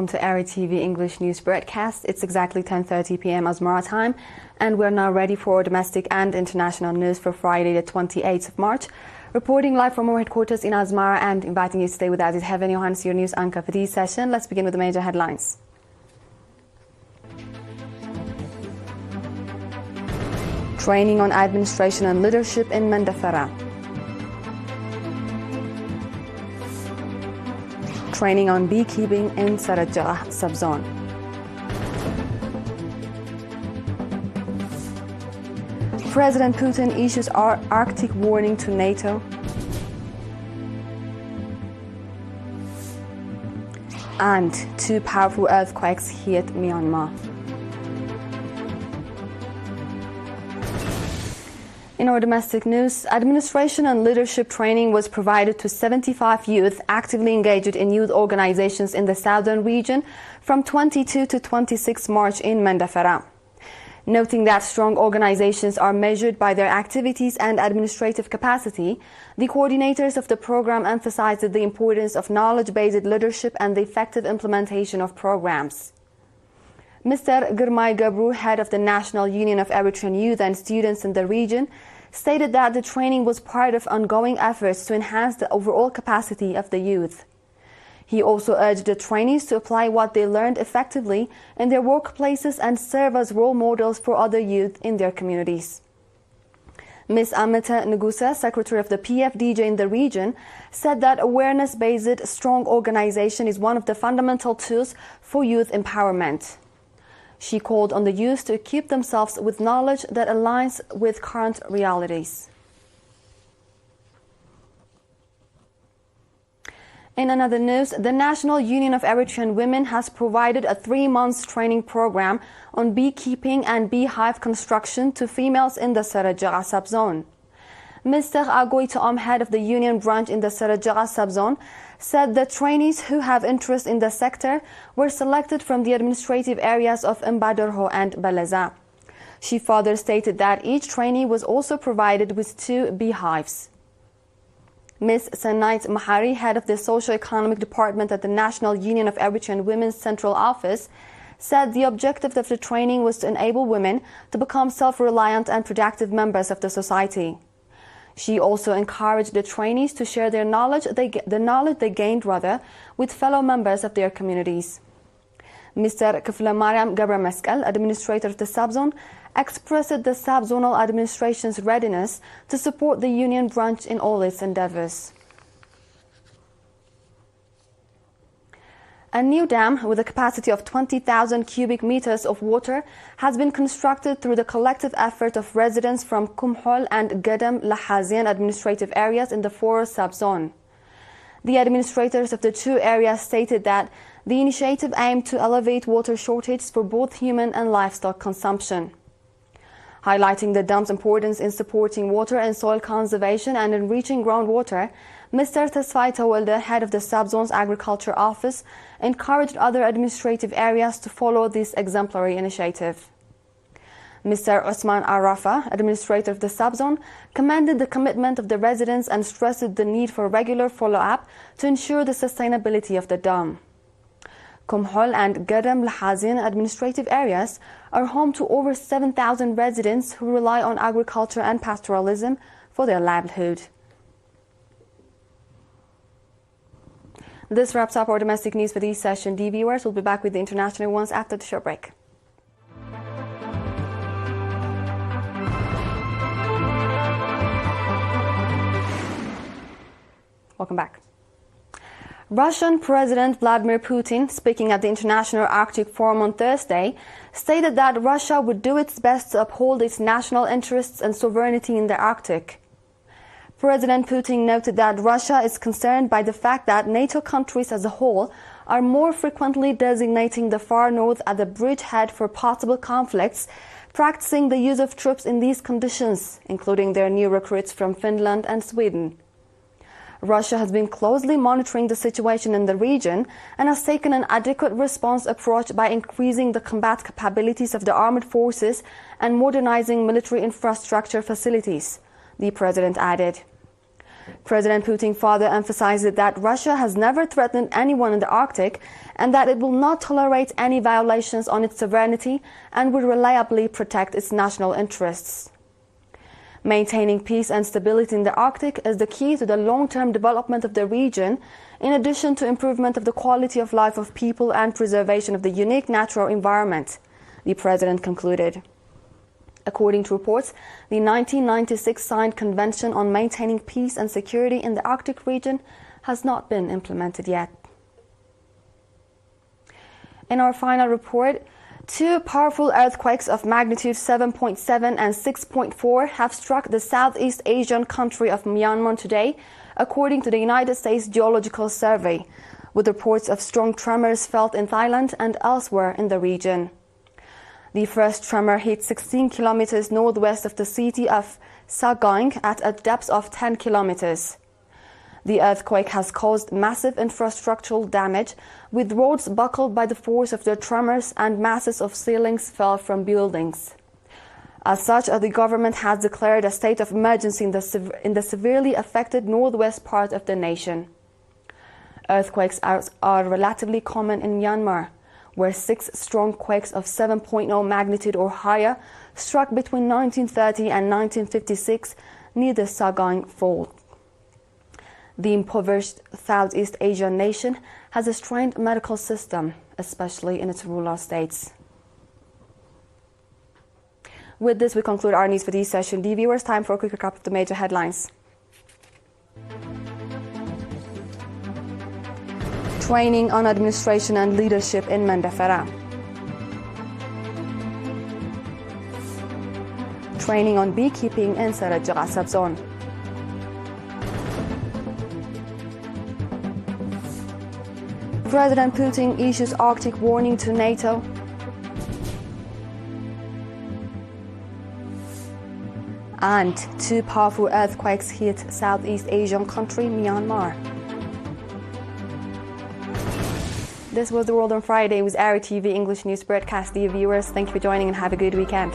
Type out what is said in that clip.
welcome to ERi-TV English News Broadcast. It's exactly 10:30 p.m. Asmara time, and we're now ready for domestic and international news for Friday, the 28th of March. Reporting live from our headquarters in Asmara and inviting you to stay with us is Heaven Johannes, your news anchor for this session. Let's begin with the major headlines. Training on administration and leadership in Mandafara. Training on beekeeping in Sarajah subzone. President Putin issues Arctic warning to NATO. And two powerful earthquakes hit Myanmar. In our domestic news, administration and leadership training was provided to 75 youth actively engaged in youth organizations in the southern region from 22 to 26 March in Mandafara. Noting that strong organizations are measured by their activities and administrative capacity, the coordinators of the program emphasized the importance of knowledge-based leadership and the effective implementation of programs. Mr. Girmay Gabru, head of the National Union of Eritrean Youth and Students in the region, stated that the training was part of ongoing efforts to enhance the overall capacity of the youth. He also urged the trainees to apply what they learned effectively in their workplaces and serve as role models for other youth in their communities. Ms. Amita Ngusa, secretary of the PFDJ in the region, said that awareness-based strong organization is one of the fundamental tools for youth empowerment. She called on the youth to equip themselves with knowledge that aligns with current realities. In another news, the National Union of Eritrean Women has provided a 3-month training program on beekeeping and beehive construction to females in the Sarajah subzone. Mr. Agoy Toom, head of the union branch in the Sarajah subzone, said that trainees who have interest in the sector were selected from the administrative areas of Mbadorho and Baleza. She further stated that each trainee was also provided with 2 beehives. Ms. Sanait Mahari, head of the socio-economic department at the National Union of Eritrean Women's Central Office, said the objective of the training was to enable women to become self-reliant and productive members of the society. She also encouraged the trainees to share the knowledge they gained with fellow members of their communities. Mr. Kifla Mariam Gabra Meskel, administrator of the subzone, expressed the subzonal administration's readiness to support the union branch in all its endeavors. A new dam with a capacity of 20,000 cubic meters of water has been constructed through the collective effort of residents from Kumhol and Gadam Lahazian administrative areas in the Forest subzone. The administrators of the 2 areas stated that the initiative aimed to alleviate water shortage for both human and livestock consumption. Highlighting the dam's importance in supporting water and soil conservation and enriching groundwater, Mr. Tesfai Tawalda, head of the subzone's agriculture office, encouraged other administrative areas to follow this exemplary initiative. Mr. Osman Arafa, administrator of the subzone, commended the commitment of the residents and stressed the need for regular follow-up to ensure the sustainability of the dam. Kumhol and Gadam Lahazian administrative areas are home to over 7,000 residents who rely on agriculture and pastoralism for their livelihood. This wraps up our domestic news for this session. Dear viewers, we'll be back with the international ones after the short break. Welcome back. Russian President Vladimir Putin, speaking at the International Arctic Forum on Thursday, stated that Russia would do its best to uphold its national interests and sovereignty in the Arctic. President Putin noted that Russia is concerned by the fact that NATO countries as a whole are more frequently designating the far north as a bridgehead for possible conflicts, practicing the use of troops in these conditions, including their new recruits from Finland and Sweden. Russia has been closely monitoring the situation in the region and has taken an adequate response approach by increasing the combat capabilities of the armed forces and modernizing military infrastructure facilities, the president added. President Putin further emphasized that Russia has never threatened anyone in the Arctic and that it will not tolerate any violations on its sovereignty and will reliably protect its national interests. Maintaining peace and stability in the Arctic is the key to the long-term development of the region, in addition to improvement of the quality of life of people and preservation of the unique natural environment, the president concluded. According to reports, the 1996 signed Convention on Maintaining Peace and Security in the Arctic region has not been implemented yet. In our final report, 2 powerful earthquakes of magnitude 7.7 and 6.4 have struck the Southeast Asian country of Myanmar today, according to the United States Geological Survey, with reports of strong tremors felt in Thailand and elsewhere in the region. The first tremor hit 16 kilometers northwest of the city of Sagaing at a depth of 10 kilometers. The earthquake has caused massive infrastructural damage, with roads buckled by the force of the tremors and masses of ceilings fell from buildings. As such, the government has declared a state of emergency in the severely affected northwest part of the nation. Earthquakes are relatively common in Myanmar, where 6 strong quakes of 7.0 magnitude or higher struck between 1930 and 1956 near the Sagaing Fault. The impoverished Southeast Asian nation has a strained medical system, especially in its rural states. With this, we conclude our news for this session. Dear viewers, time for a quick recap of the major headlines. Training on administration and leadership in Mandafara. Training on beekeeping in Sarajagha zone. President Putin issues Arctic warning to NATO. And 2 powerful earthquakes hit Southeast Asian country Myanmar. This was The World on Friday with ERi-TV English News broadcast. Dear viewers, thank you for joining and have a good weekend.